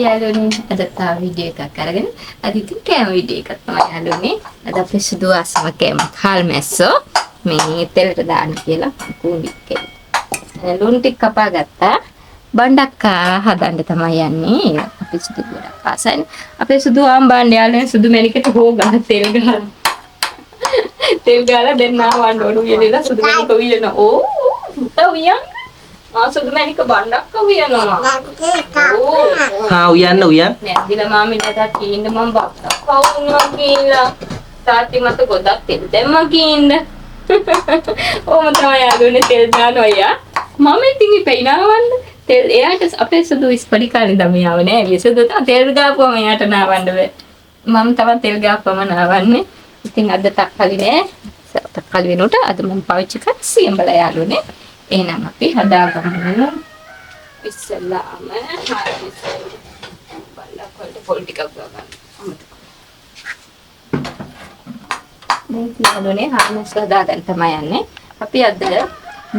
යාළුවනේ අද තව වීඩියෝ එකක් අරගෙන අද ඉතින් කෑම වීඩියෝ එකක් තමයි යාළුවනේ. අද අපි සුදු ආසම කෑම හාල් මැස්සෝ මේ තෙලට දාන්න කියලා කුඹි කෑම. ලුණු ටික කපා ගත්තා. බණ්ඩක් හදන්න තමයි යන්නේ. අපි සුදු ගොඩක් ආසයි. අපේ සුදු ආම් බණ්ඩ යාළුවනේ සුදු මැණිකට හො ගන්න තෙල් ගහලා. තෙල් ගාලා දෙන්නා වන්න ඕන වියදලා සුදු මැණික වියන. ඕ උවියන් සුදු මැණික බණ්ඩක් වියනවා. උයන්න නැද්දිලා මාමිලා කීන්න මම බක්ක කවුරුනවා කියලා තාත්ති මත ගොඩක් තෙල් දැම්මා කීන්න. ඕම තමයි යාළුවනේ තෙල් දානවා යා. මම ඉතින් ඉපේනවන්න තෙල් එයාට අපේ සුදු ඉස්පඩි කාලේ දම යාව නෑ. විසුදු තෙල් ගාපුවම එයාට නාවන්න බෑ. මම තමයි තෙල් ගාපුවම නාවන්නේ. ඉතින් අද තක්කලි නෑ. තක්කලි වෙනකොට අද මම පාවිච්චි කරා සියඹල යාළුවනේ. එහෙනම් අපි හදාගමු. ඉස්සෙල්ලාම බලලා පොල් ටිකක් ගන්න. මේ යාළුවනේ හාමස් හදාගන්න තමයි යන්නේ. අපි අද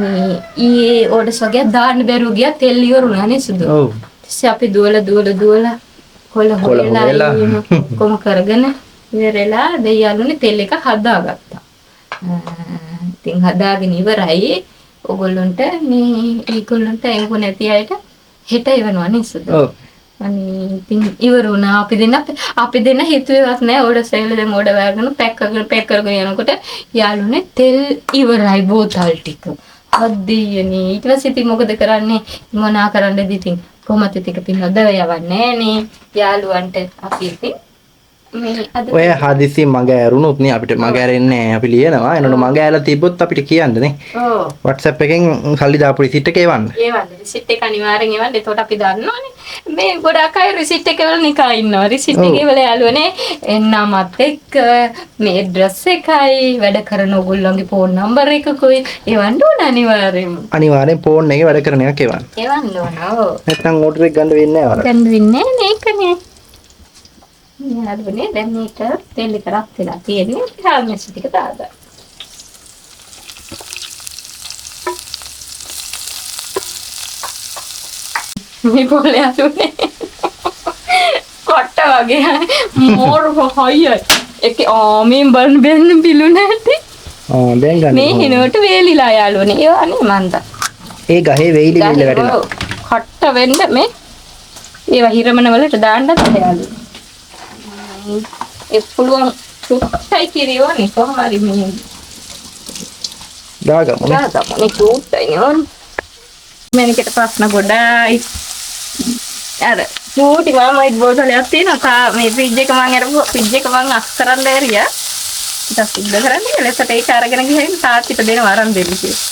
මේ ඊයේ ඕඩර්ස් වගේ දාන්න බැරුව ගියා තෙල් ඉවරුණා නේ සුදු. ඔව්. ඊට අපි දුවලා කොළ හොයලා කොම කරගෙන ඉවරලා දෙයියන්ුනේ තෙල් එක හදාගත්තා. ඉතින් හදාගෙන ඉවරයි. ඔයගොල්ලන්ට මේ ඒගොල්ලන්ට එවු නැති අයට හෙට එවනවා නේ සුදු. ඔව්. අනේ ඉතින් ඉවරුණා අපි දෙන්න හිතුවේවත් නෑ ඕඩර් සෙල් දෙම ඕඩර් වර්ගන පැක් කරගෙන යනකොට යාළුවනේ තෙල් ඉවරයි බෝතල් ටික. අද්දීයනේ ඊට පස්සේ ඉතින් මොකද කරන්නේ මොනා කරන්නද ඉතින් කොහොමද ටික පින් හදව යවන්නේ නේ යාළුවන්ට අපි ඉතින් මේ අද ඔය හදිසි මග ඇරුණොත් නේ අපිට මග ඇරෙන්නේ අපි ලියනවා එනකොට මග ඇරලා තිබ්බොත් අපිට කියන්න නේ ඔව් WhatsApp එකෙන් සල්ලි දාපු රිසිට් එක එවන්න රිසිට් එක අනිවාර්යෙන් එවන්න එතකොට අපි දන්නවනේ මේ ගොඩක් අය රිසිට් එක වල නිකා ඉන්නවා රිසිට් එකේ වල යාළුවනේ එන්නමත් එක්ක මේ ඇඩ්‍රස් එකයි වැඩ කරන ඕගොල්ලන්ගේ ෆෝන් නම්බර් එකකුයි එවන්න ඕන අනිවාර්යෙන් ෆෝන් එකේ වැඩ කරන එකක් එවන්න ඕන ඔව් නැත්නම් ඕඩර් එක ගන්න වෙන්නේ නැහැ වල ගන්න වෙන්නේ නැහැ ඒකනේ යාළුවනේ දැන් මේක තෙල් එක රත් වෙලා තියෙන්නේ හාල් මැස් ටික දාගන්න. මේ පොලේ යාළුවනේ කොට වගේ මෝර හොයයි ඒක ආමෙන් බෙන්න බිලු නැති. දැන් ගන්න. මේ හිනවට වේලිලා යාළුවනේ ඒව අනේ මන්ද. ඒ ගහේ වෙයිලි වැටෙනවා. කොට වෙන්න මේ ඒව හිරමන වලට දාන්න තමයි යාළුවනේ. ඒ පුළුවන් චුට්ටයි කිරියෝනේ කොහොම හරි මේ දාගමු නේ චුට්ටයි නෝන මැනිකට ප්‍රශ්න ගොඩයි අර චූටි මාමයි බෝතලයක් තියෙනවා මේ ෆ්‍රිජ් එක මම අරපුවා ෆ්‍රිජ් එක මම අස් කරන්න ඇරියා ඊට සුද්ධ කරන්නේ ලෙසට ඒක අරගෙන ගිහින් තාත්තිට දෙනවා අරන් දෙන්න කියලා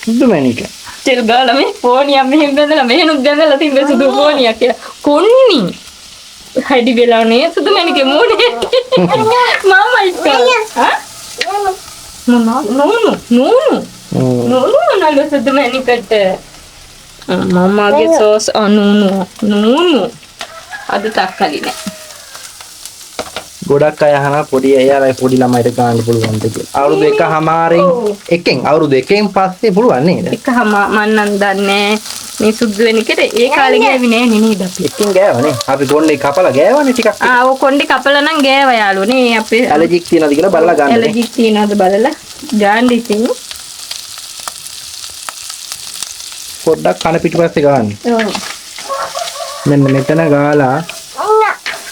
සුදු මැනික තෙල් ගාලා මේ ෆෝනියක් මෙහෙම බඳලා මෙහෙනුත් බඳලා තිබ්බේ සුදු ෆෝනියක් කියලා කොන්නි හයිඩි වෙලානේ සුදු මැනිකේ මෝනේ මාමා ඉස්සා නෝනු නලු සුදු මැනිකට මම්මාගේ සෝස් නෝනු අද තක්කලි නෑ ගොඩක් අය අහන පොඩි අයලා පොඩි ළමයිට ගන්න පුළුවන් දෙයක්. අවුරුදු 1 අවුරුදු 1කින් පස්සේ පුළුවන් නේද? 1 මම නම් දන්නේ මේ සුදු වෙනිකට ඒ කාලේ ගෑවි නෑ නේද අපි. 1කින් ගෑවනේ. අපි කොණ්ඩේ කපලා ගෑවනේ ටිකක්. ඔය කොණ්ඩේ කපලා නම් ගෑවා යාළුවනේ. අපි ඇලර්ජික් තියනවද කියලා බලලා ගන්න. ඇලර්ජික් තියනවද බලලා ගන්න ඉතින්. පොඩ්ඩක් කන පිටිපස්සේ ගන්න. ඔව්. මෙන්න මෙතන ගාලා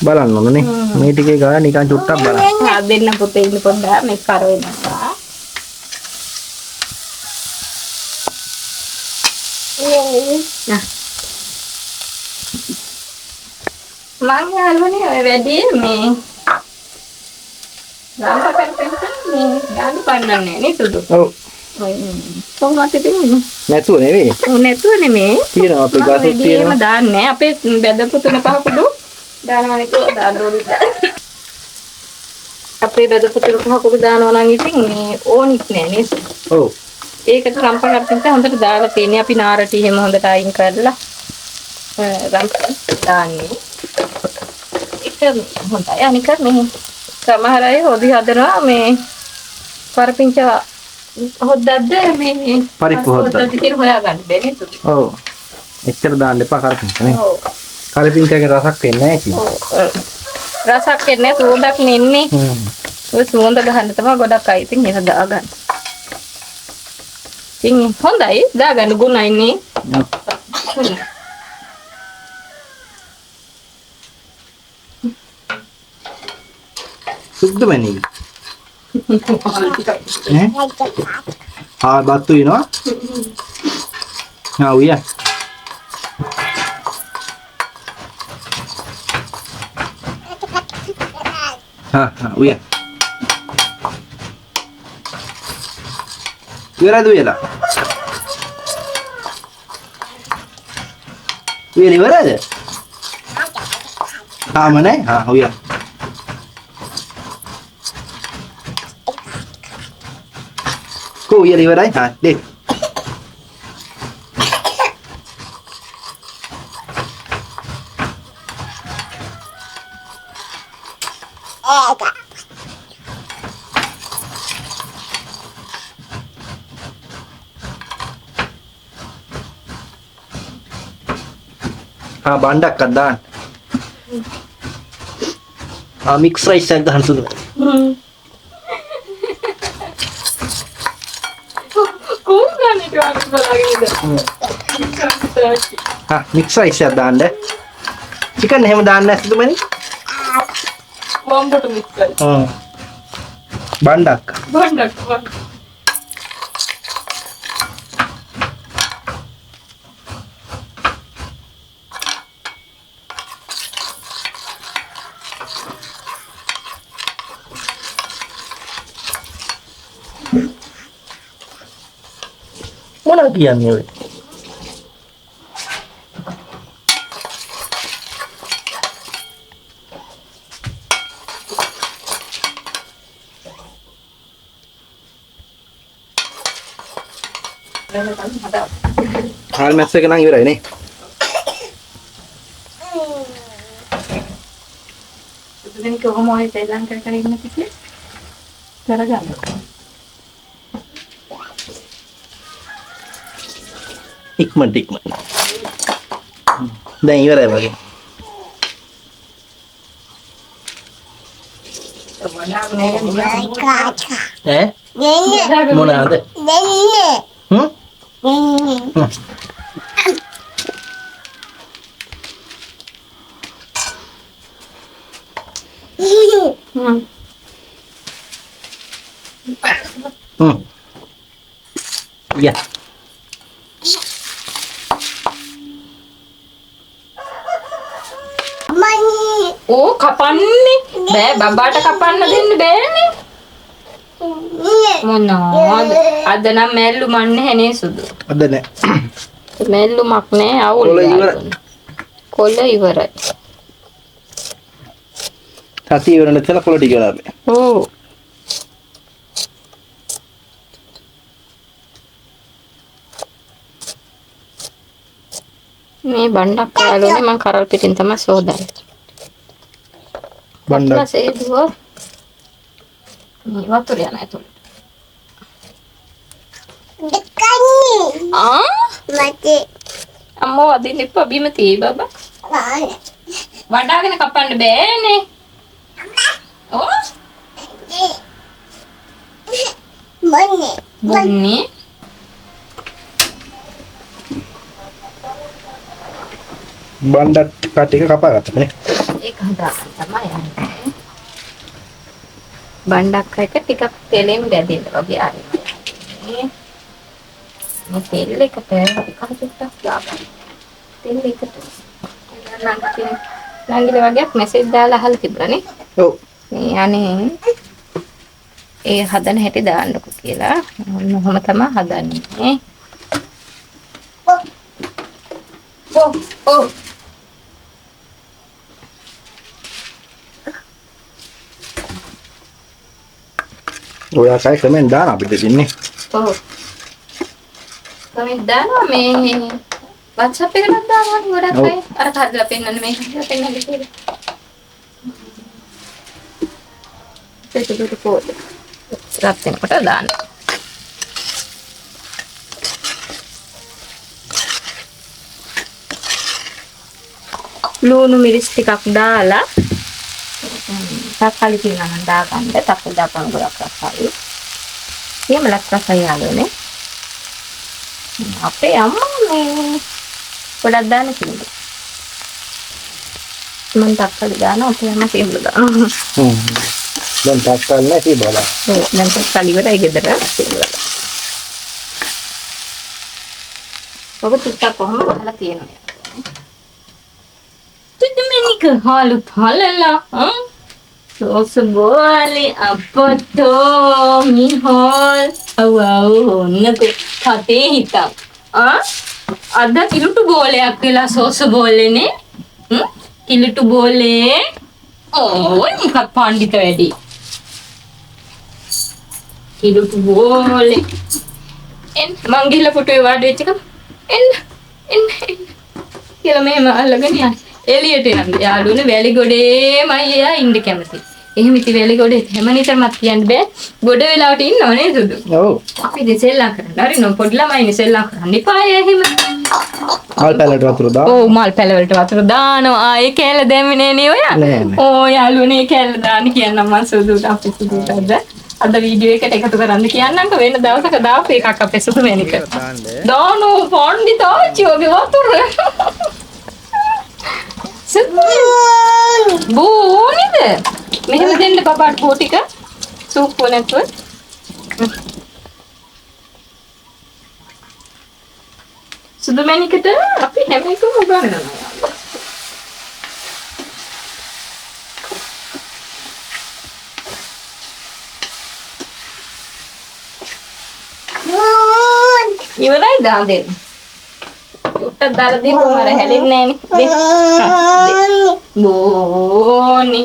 බලන්න ඕනේ මේ ටිකේ ගාලා නිකන් චුට්ටක් බලන්න. දෙන්න පුතේ ඉන්න පොඩ්ඩක් මේ කර වෙනවා. මං යාළුවනේ ඔය වැඩි මේ රාම්ප කරපෙන්න මේ ගාන පන්නන්නේ නේ සුදු. ඔව්. ඔය කොහොමද දෙන්නේ? නැතුව නෙවෙයි. නැතුව නෙමෙයි. තියෙනවා අපේ ගාසෙත් තියෙනවා. දාන්නේ අපේ බෙදපු තුන පහ කුඩු දානවා නේ දානෝනේ. අපේ බෙදපු තුන පහ කුඩු දානවා නම් ඉතින් මේ ඕනිත් නෑ නේද? ඔව්. ඒකට රම්ප කරපින්ට හොඳට දාලා තියෙන්නේ අපි නාරටි එහෙම හොඳට අයින් කරලා රම්ප දාන්නේ. ඒක හොඳයි අනික මේ සමහර අය හොදි හදනවා මේ කරපින්ච හොද්දද්ද මේ පරිප්පු හොද්දද්ද කියලා හොයාගන්න බැහැ නේද? ඔව්. එච්චර දාන්න එපා කරපින්ච නේ. ඔව්. කලපින් එකේ රසක් එන්නේ නැහැ කි. රසක් එන්නේ සුවඳක් නෙන්නේ. ඔය සුවඳ ගහන්න තමයි ගොඩක් අය ඉතින් ඒක දාගන්න. ඉතින් හොඳයි දාගන්න ගුණයිනේ. සුද්ධ මැනි. බත්තු වෙනවා. උයා. උයා. ඉවරද උයලා? උයලා ඉවරද? තාමනේ? උයා. උයලා ඉවරයි. දෙක්. බණ්ඩක් අද්දාන්න. මික්ස් රයිස් එකක් දාන්න සුදු. මික්ස් රයිස් එකක් දාන්න. චිකන් එහෙම දාන්න නැහැ සුදු මනේ. වම්බට මික්ස් කරලා. බණ්ඩක්. මොනවද කියන්නේ ඔය? හාල් මැස්ස එක නම් ඉවරයි නේ. දෙන්නේ කොහොම හරි ශ්‍රී ලංකාවේ ඉන්න කිසි කරගන්න. ඉක්මනට. දැන් ඉවරයි වගේ. මොනවාද? Ya. ඕ කපන්නේ බෑ බබාට කපන්න දෙන්න බෑනේ. මොනවාද? අද නම් මැල්ලුමක් නැහැ නේ සුදු. අද නෑ. මැල්ලුමක් නෑ අවුල්. කොළ ඉවරයි. සතිය ඉවර නැත්නම් කොළ ටික ඉවරයි. ඔව්. මේ බණ්ඩක් කාලෝනේ මම කරල් පිටින් තමයි සෝදන්නේ. බණ්ඩක් සේදුව මේ වතුර යන ඇතුළට. මතේ අම්මෝ අදින්න එපා බිම තී බබා. වඩාගෙන කපන්න බෑනේ. ඔව්. බොන්නේ. බණ්ඩක් ටික කපා ගත්තා නේ. ඒක හදාගන්න තමයි යන්නේ. බණ්ඩක් එක ටිකක් තෙලෙන් බැදෙන්න වගේ ආරින්න. මේ තෙල් එක පෑරි කහටක් දාගන්න. තෙල් එකට නංගිල වගේක් මෙසේජ් දාලා අහලා තිබුණානේ. ඔව්. මේ අනේ ඒ හදන හැටි දාන්නකො කියලා. මොහොම තමයි හදන්නේ. ඔව්. ඔයා කයි කමෙන් දාන අපිට දෙන්නේ. ඔව්. කමෙන් දානවා මේ WhatsApp එකකට දානවා ගොඩක් අය. අර හදලා පෙන්නන්න මේක හදලා පෙන්නන්න කියලා. ඒක පොඩි. රත් වෙනකොට දාන්න. ලුණු මිරිස් ටිකක් දාලා තක්කාලි තියෙනවා නම් දාගන්න. තක්කල් දාපන් ගොඩක් රසයි. එහෙමලක් රසයි යාළුවනේ. අපේ අම්මා මේ ගොඩක් දාන කිව්වා. මම තක්කාලි දානවා අපේ අම්මා සියලු දානවා. දැන් තක්කල් නැති බලන්න. ඔව් දැන් තක්කාලි ඉවරයි ගෙදර සියලු. ඔබ ටිකක් කොහොම බලලා තියෙනවා. Domenica halu palala Sosa bole apoto mihol awau naku thate hitam ada kilutu boleyak wela sosa bole ne kilutu bole oh nikak pandita wedi kilutu bole en mangila photo e wadu wechcha en කියලා මෙහෙම අල්ලගෙන යන්න. එළියට යන්න. යාළුවනේ වැලි ගොඩේමයි එයා ඉන්න කැමති. එහෙම ඉති වැලි ගොඩේ හැම නිතරමත් කියන්න බෑ. ගොඩ වෙලාවට ඉන්නව නේද සුදු? ඔව්. අපි දෙසෙල්ලා කරන්න. හරි නෝ පොඩි ළමයිනේ සෙල්ලා කරන්න එපා එහෙම. මල් පැලට වතුර දාන්න. ඔව් මල් පැල වලට වතුර දානවා. ආයේ කෑල්ල දැම්මේ නේ ඔයා? නෑ. ඕ යාළුවනේ කෑල්ල දාන්න කියන්නම් මම සුදුට අපි සුදුට අද වීඩියෝ එකට එකතු කරන්න කියන්නම්ක වෙන දවසක දාපු එකක් අපේ සුදු වෙනික. දානෝ පොණ්ඩිතා චියෝගේ වතුර. බෝනිද මෙහෙම දෙන්න බබාට බෝ ටික සූප් නැතුව සුදු මැණිකට අපි හැම එකම උගන්වනවා. ඉවරයි දාන්න දෙන්න. උට්ටක් දාලා දීපුවම අර හැලෙන්නේ නෑනේ. බෝනි.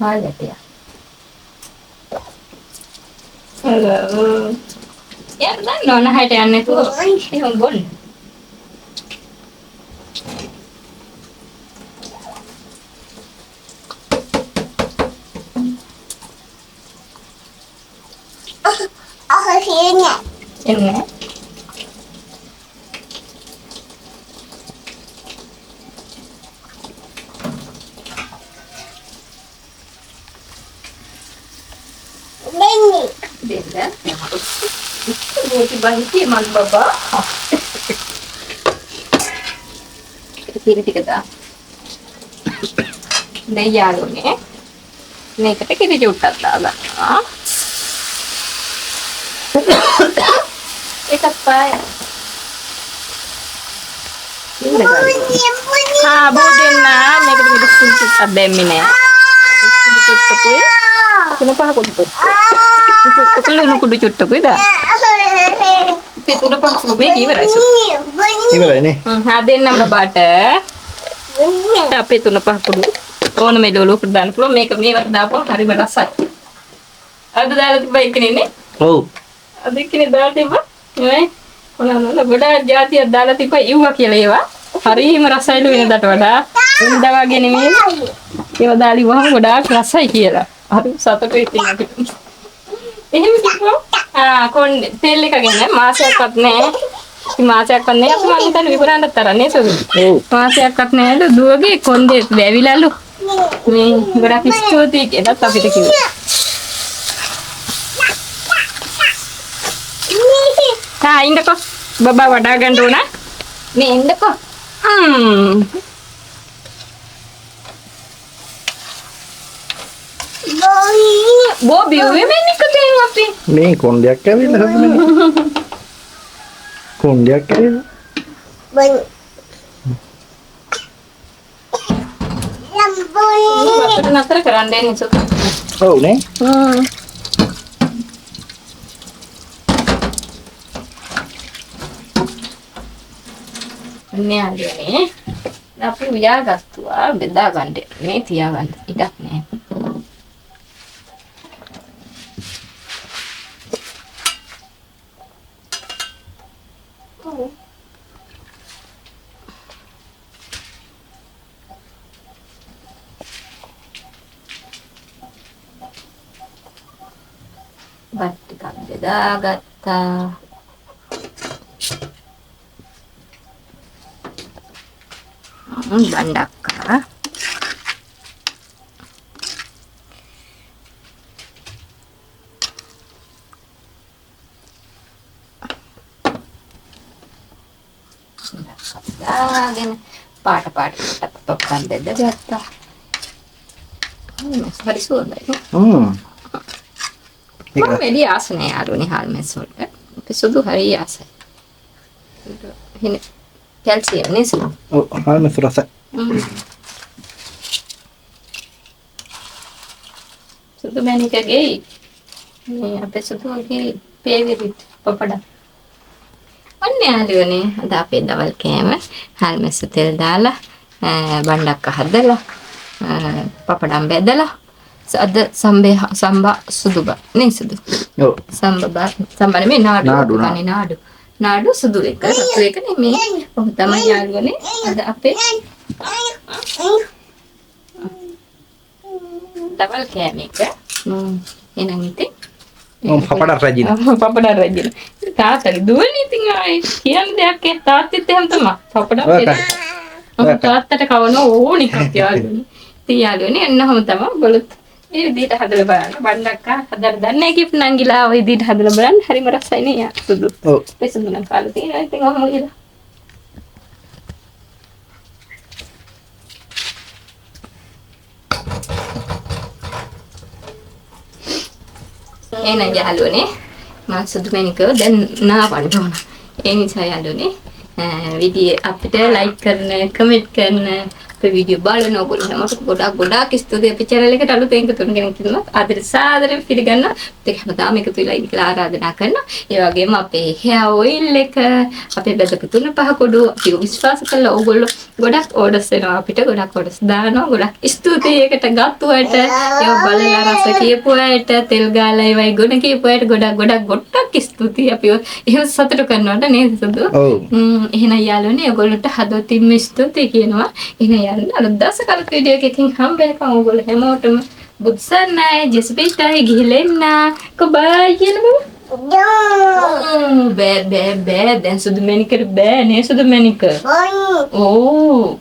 හරියට. හලෝ. යා දන්නව නහයට යන්නේ නැතුව එහෙම බොන්න. එන්නේ දෙන්න බෝටි බන්ති මන් බබා කිරි ටික දා දැන් යාළුවනේ මේකට කිරි චුට්ටක් දාගන්නවා. එකක් පාය. බෝඩෙන්න මේකට මිරිස් චුට්ටක් දැම්මේ නෑ. චුට්ටකුයි තුන පහ කුඩු ලුණු කුඩු චුට්ටකුයි දා. ඉතින් තුන පහ කුඩු මේක ඉවරයි. ඉවරයිනේ. හා දෙන්නම් බබාට. අපේ තුන පහ කුඩු ඕන මේ ලුණු කුඩු දාන්න පුළුවන්. මේක මේවට දාපුවම හරිම රසයි. අද දාලා තිබ්බා එකනේ. ඔව්. අද එකනේ දාලා තිබ්බා. නේ ඔනන ගොඩාක් જાතියක් දාලා තිබ්බා ඉව්වා කියලා ඒවා. හරිම රසයිලු වෙනදට වඩා. වෙනදා වගේ නෙමෙයි. ඒවා දාලි වහම ගොඩාක් රසයි කියලා. හරි සතුටුයි ඉතින් අපිට. එහෙම කිව්වා කොණ්ඩේ තෙල් එක ගෙන මාසයක්වත් නැහැ. ඉතින් මාසයක්වත් නැහැ අපි මං හිතන්නේ විකුණන්නත් තරන්නේ සුදු. ඔව්. මාසයක්වත් නැහැලු දුවගේ කොණ්ඩේ වැවිලාලු. මේ ගොඩාක් ස්තුතියි කියලා අපිට කිව්වා. ඉන්නකෝ බබා වඩා ගන්න ඕන මේ ඉන්නකෝ බෝ බිව්වේ මෙන්න එක තෙන් අපි මේ කොණ්ඩයක් ඇවිල්ලා හදන්නේ කොණ්ඩයක් ඇවිල්ලා Bun. Lambung. වතුර නතර කරන්න දෙන්නේ සුදු. ඔව් නේ න්යාලියනේ අපි උයාගත්තුවා බෙදා ගන්න මේ තියාගන්න ඉඩක් නැහැ. බත් ටිකක් බෙදාගත්තා. බණ්ඩක්කා දාගෙන පාට තොක්කන් බෙදගත්තා. හරි සුවඳයි. මම වැඩි ආස නෑ යාළුවනේ හාල්මැස් වලට. අපි සුදු හරි ආසයි. එහෙනම් කැල්සියම් නේ සුදු. ඔව් හාල්මැස් රසයි. සුදු මැණිකගේ මේ අපේ සුදුගේ පේවිරිත් පපඩ. ඔන්න යාළුවනේ අද අපේ දවල් කෑම හාල්මැස් තෙල් දාලා බණ්ඩක්ක හදලා පපඩම් බෙදලා අද සම්බා සුදුබ නේ සුදු. ඔව්. සම්බා නෙමෙයි නාඩු සුදු එක රතු එක නෙමෙයි. ඔහොම තමයි යාළුවනේ අද අපේ දවල් කෑම එක. එහෙනම් ඉතින් පපඩ රජින. පපඩ රජින. තාත්තගේ දුවනේ ඉතින් ආයේ කියන දෙයක් ඒ තාත්තෙත් එහෙම තමයි. පපඩ තාත්තට කවන ඕනි එකක් යාළුවනේ. ඉතින් යාළුවනේ එන්නම තමයි බලුත් මේ විදිහට හදලා බලන්න. බණ්ඩක්කා හදලා දන්නේ කිප් නංගිලා ওই විදිහට හදලා බලන්න හරිම රසයි නේ යා සුදු. ඔව්. ඒ සුදු නම් කාලා තියෙනවා ඉතින් ඔහම ගිහලා. එහෙනම් යාළුවනේ මම සුදු මැණිකව දැන් නාවන්න ඕන. ඒ නිසා යාළුවනේ වීඩියෝ අපිට ලයික් කරන, කමෙන්ට් කරන, අපේ වීඩියෝ බලන ඔයගොල්ලෝ හැමෝටම ගොඩාක් ස්තුතියි. අපේ channel එකට අලුතෙන් එකතු වෙන කෙනෙක් ඉන්නවා. ආදර සාදරයෙන් පිළිගන්න. ඒක හැමදාම එකතු වෙලා ඉන්න කියලා ආරාධනා කරනවා. ඒ වගේම අපේ hair oil එක, අපේ බෙදක 3-5 කොඩු අපි විශ්වාස කළා ඔයගොල්ලෝ ගොඩක් orders එනවා අපිට. ගොඩක් orders දානවා. ගොඩක් ස්තුතියි ඒකට ගත්තුවට. ඒව බලලා රස කියපුවාට, තෙල් ගාලා ඒවයි ගුණ කියපුවාට ගොඩක් ස්තුතියි. අපි එහෙම සතුටු කරනවට නේද සුදු? ඔව්. එහෙනම් යාළුවනේ ඔයගොල්ලන්ට හදවතින්ම ස්තුතියි කියනවා. එහෙනම් අලුත් දවසක අලුත් වීඩියෝ එකකින් හම්බ වෙනකම් ඔයගොල්ලෝ හැමෝටම බුත්සන්නයි ජෙස්පිටයි ගිහිලෙන්න කොබයි කියන බෑ දැන් සුදු මැණිකර බෑ නේ සුදු මැණික ඕ